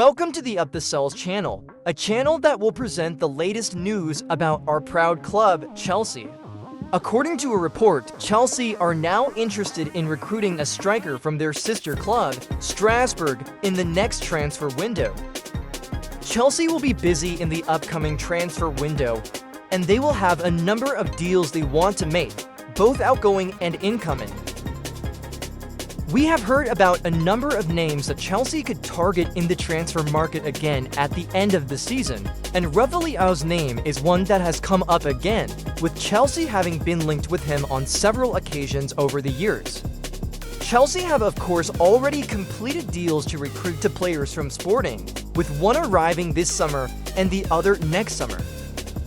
Welcome to the Up the Cells channel, a channel that will present the latest news about our proud club, Chelsea. According to a report, Chelsea are now interested in recruiting a striker from their sister club, Strasbourg, in the next transfer window. Chelsea will be busy in the upcoming transfer window, and they will have a number of deals they want to make, both outgoing and incoming. We have heard about a number of names that Chelsea could target in the transfer market again at the end of the season, and Rafael's name is one that has come up again, with Chelsea having been linked with him on several occasions over the years. Chelsea have of course already completed deals to recruit to players from Sporting, with one arriving this summer and the other next summer.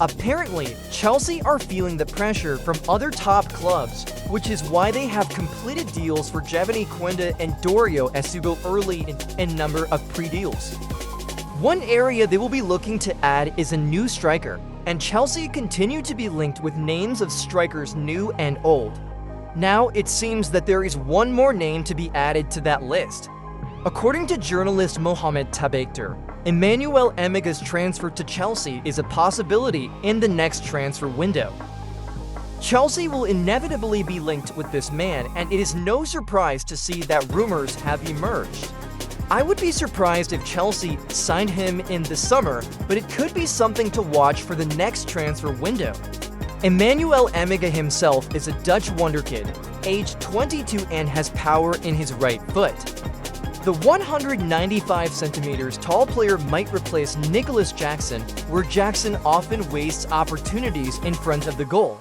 Apparently, Chelsea are feeling the pressure from other top clubs, which is why they have completed deals for Giovanni Quenda and Dario Esugo early in number of pre-deals. One area they will be looking to add is a new striker, and Chelsea continue to be linked with names of strikers new and old. Now, it seems that there is one more name to be added to that list. According to journalist Mohamed Tabakter, Emegha's transfer to Chelsea is a possibility in the next transfer window. Chelsea will inevitably be linked with this man, and it is no surprise to see that rumors have emerged. I would be surprised if Chelsea signed him in the summer, but it could be something to watch for the next transfer window. Emegha himself is a Dutch wonderkid, aged 22 and has power in his right foot. The 195 centimeters tall player might replace Nicholas Jackson, where Jackson often wastes opportunities in front of the goal.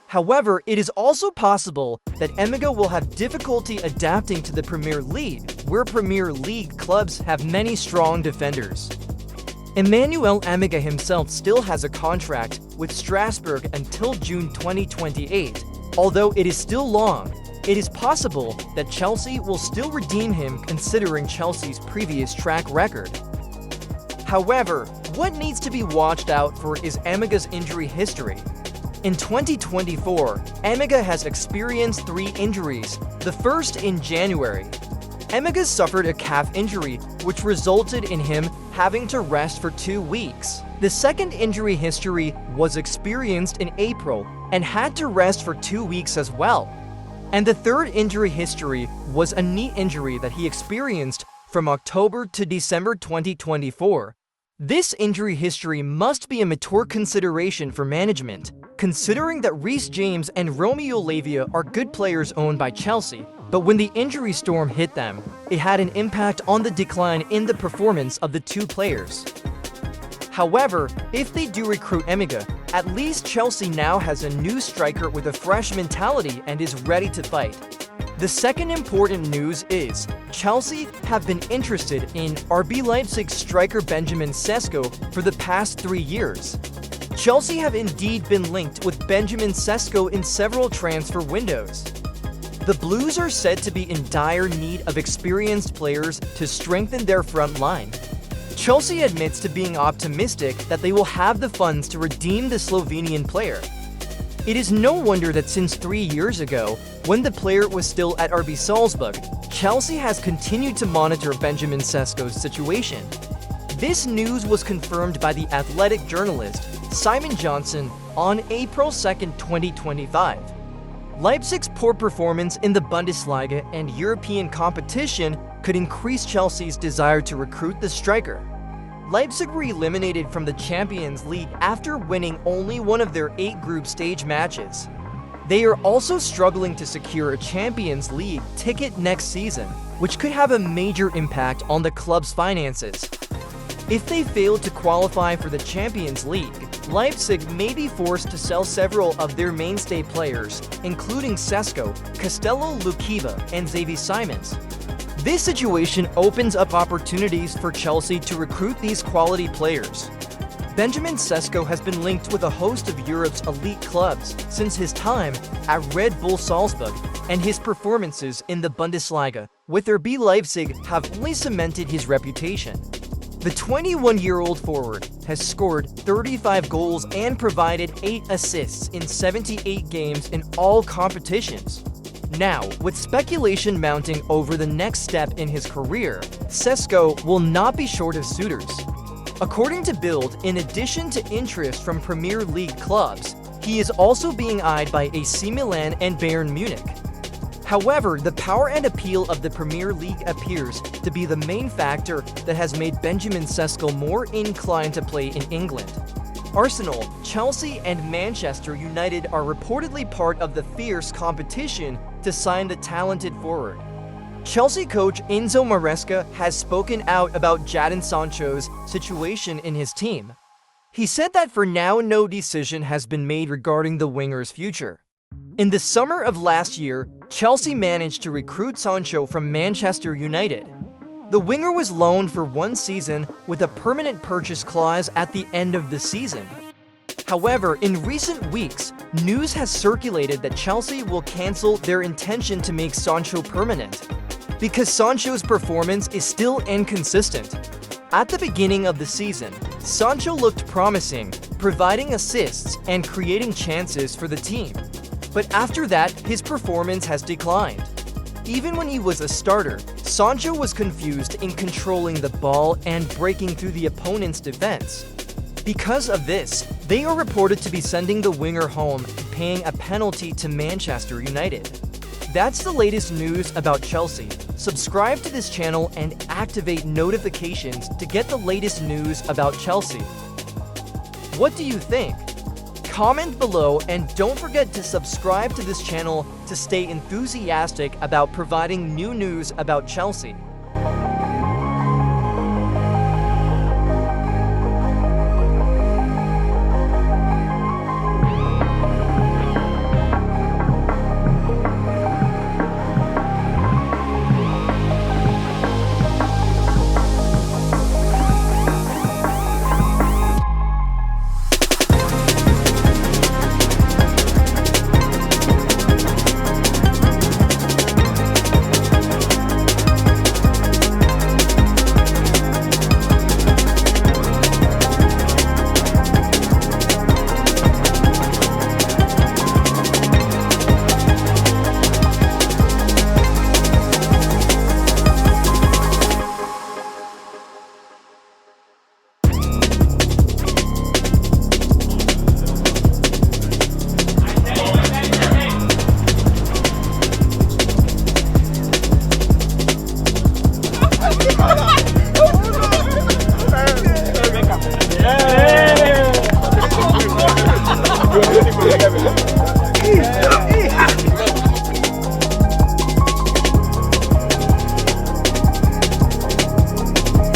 However, it is also possible that Emegha will have difficulty adapting to the Premier League, where Premier League clubs have many strong defenders. Emegha himself still has a contract with Strasbourg until June 2028, although it is still long. It is possible that Chelsea will still redeem him considering Chelsea's previous track record. However, what needs to be watched out for is Emegha's injury history. In 2024, Emegha has experienced 3 injuries, the first in January. Emegha suffered a calf injury, which resulted in him having to rest for 2 weeks. The second injury history was experienced in April and had to rest for 2 weeks as well. And the third injury history was a knee injury that he experienced from October to December 2024. This injury history must be a mature consideration for management, considering that Reece James and Romeo Lavia are good players owned by Chelsea, but when the injury storm hit them, it had an impact on the decline in the performance of the two players. However, if they do recruit Emegha, at least Chelsea now has a new striker with a fresh mentality and is ready to fight. The second important news is, Chelsea have been interested in RB Leipzig striker Benjamin Sesko for the past 3 years. Chelsea have indeed been linked with Benjamin Sesko in several transfer windows. The Blues are said to be in dire need of experienced players to strengthen their front line. Chelsea admits to being optimistic that they will have the funds to redeem the Slovenian player. It is no wonder that since 3 years ago, when the player was still at RB Salzburg, Chelsea has continued to monitor Benjamin Sesko's situation. This news was confirmed by the Athletic journalist Simon Johnson on April 2, 2025. Leipzig's poor performance in the Bundesliga and European competition could increase Chelsea's desire to recruit the striker. Leipzig were eliminated from the Champions League after winning only one of their 8 group stage matches. They are also struggling to secure a Champions League ticket next season, which could have a major impact on the club's finances. If they fail to qualify for the Champions League, Leipzig may be forced to sell several of their mainstay players, including Sesko, Castello Lukiba, and Xavi Simons. This situation opens up opportunities for Chelsea to recruit these quality players. Benjamin Sesko has been linked with a host of Europe's elite clubs since his time at Red Bull Salzburg, and his performances in the Bundesliga with RB Leipzig have only cemented his reputation. The 21-year-old forward has scored 35 goals and provided 8 assists in 78 games in all competitions. Now, with speculation mounting over the next step in his career, Sesko will not be short of suitors. According to Bild, in addition to interest from Premier League clubs, he is also being eyed by AC Milan and Bayern Munich. However, the power and appeal of the Premier League appears to be the main factor that has made Benjamin Sesko more inclined to play in England. Arsenal, Chelsea, and Manchester United are reportedly part of the fierce competition to sign the talented forward. Chelsea coach Enzo Maresca has spoken out about Jadon Sancho's situation in his team. He said that for now no decision has been made regarding the winger's future. In the summer of last year, Chelsea managed to recruit Sancho from Manchester United. The winger was loaned for 1 season with a permanent purchase clause at the end of the season. However, in recent weeks, news has circulated that Chelsea will cancel their intention to make Sancho permanent, because Sancho's performance is still inconsistent. At the beginning of the season, Sancho looked promising, providing assists and creating chances for the team. But after that, his performance has declined. Even when he was a starter, Sancho was confused in controlling the ball and breaking through the opponent's defense. Because of this, they are reported to be sending the winger home, paying a penalty to Manchester United. That's the latest news about Chelsea. Subscribe to this channel and activate notifications to get the latest news about Chelsea. What do you think? Comment below and don't forget to subscribe to this channel to stay enthusiastic about providing new news about Chelsea.